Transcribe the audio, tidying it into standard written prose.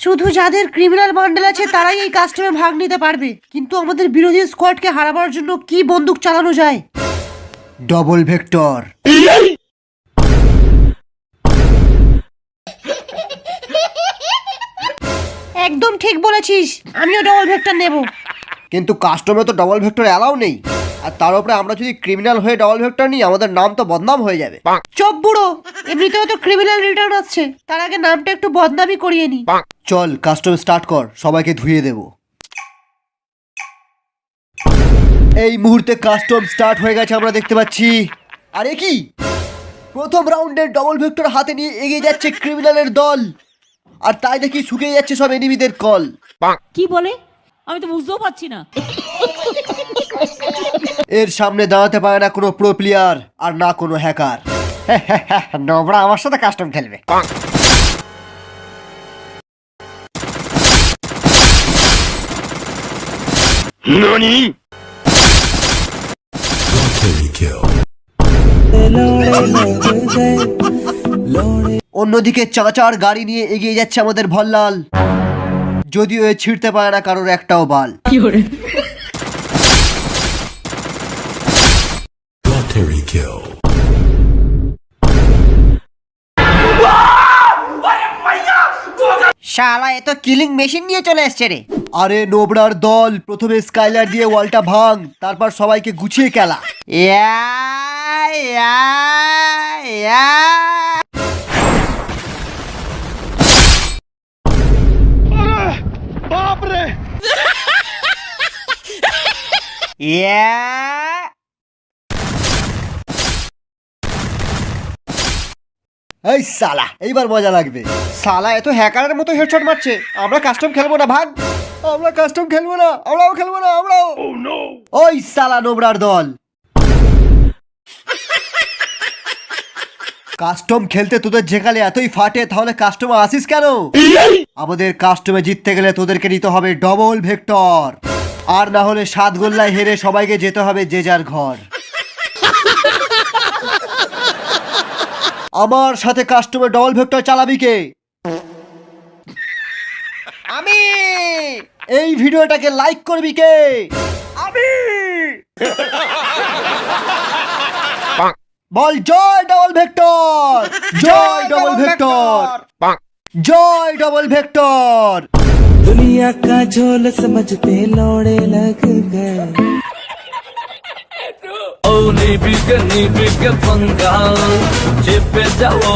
শুধু যাদের criminal bundle আছে তারাই এই কাস্টমে ভাগ নিতে পারবে, কিন্তু আমাদের বিরোধী স্কোয়াডকে হারাবার জন্য কি বন্দুক চালানো যায়? Double vector. একদম ঠিক বলেছিস, আমিও ডবল ভেক্টর নেব। কিন্তু কাস্টমে তো ডবল ভেক্টর অ্যালাউ নেই, আর তার উপরে আমরা যদি ক্রিমিনাল হয়ে ডবল ভেক্টর নিই আমাদের নাম তো বদনাম হয়ে যাবে। চপ বুড়ো, এমনিতেও তো ক্রিমিনাল রিটার্ন আসছে, তার আগে নামটা একটু বদনামই করিয়ে নি। চল কাস্টম স্টার্ট কর, সবাইকে ধুয়ে দেব। এই মুহূর্তে কাস্টম স্টার্ট হয়ে গেছে আমরা দেখতে পাচ্ছি। আরে কি প্রথম রাউন্ডের ডবল ভেক্টর হাতে নিয়ে এগিয়ে যাচ্ছে ক্রিমিনালের দল, আর তাই দেখি শুকিয়ে যাচ্ছে সব এনিমিদের কল। কি বলে আমি তো বুঝতেও পারছি না। এর সামনে দাঁড়াতে পারে না কোনো প্রো প্লেয়ার আর না কোনো হ্যাকার। নোবরা আমার সাথে কাস্টম খেলবে। ননি অন্যদিকে চাচার গাড়ি নিয়ে এগিয়ে যাচ্ছে আমাদের ভল্লাল, যদিও এ ছিঁড়তে পারে না কারোর একটাও বাল। শালা এ তো কিলিং মেশিন নিয়ে চলে এসছে রে। আরে নোবরার দল প্রথমে স্কাইলার দিয়ে ওয়ালটা ভাঙ, তারপর সবাইকে গুছিয়ে খেলা। বাপরে এই সালা এইবার মজা লাগবে। সালা এত হ্যাকারের মতো হেডশট মারছে। আমরা কাস্টম খেলবো না ভাগ, আমরা কাস্টম খেলবো না, আমরাও খেলবো না, আমরাও। ওই সালা নোবরার দল, কাস্টম খেলতে তোদের যেখানে এতই ফাটে তাহলে কাস্টমে আসিস কেন? আমাদের কাস্টমে জিততে গেলে তোদেরকে নিতে হবে ডবল ভেক্টর, আর না হলে 7 গোল্লায় হেরে সবাইকে যেতে হবে যে যার ঘর। আমার সাথে কাস্টমে ডবল ভেক্টর চালাবি কে? আমি। এই ভিডিওটাকে লাইক করবি কে? আমি। বল জয় ডবল ভেক্টর, জয় ডবল ভেক্টর, জয় डबल वेक्टर। दुनिया का झोल समझते लौड़े लग गए। Oh, ni bigger, पंगा, चिप जाओ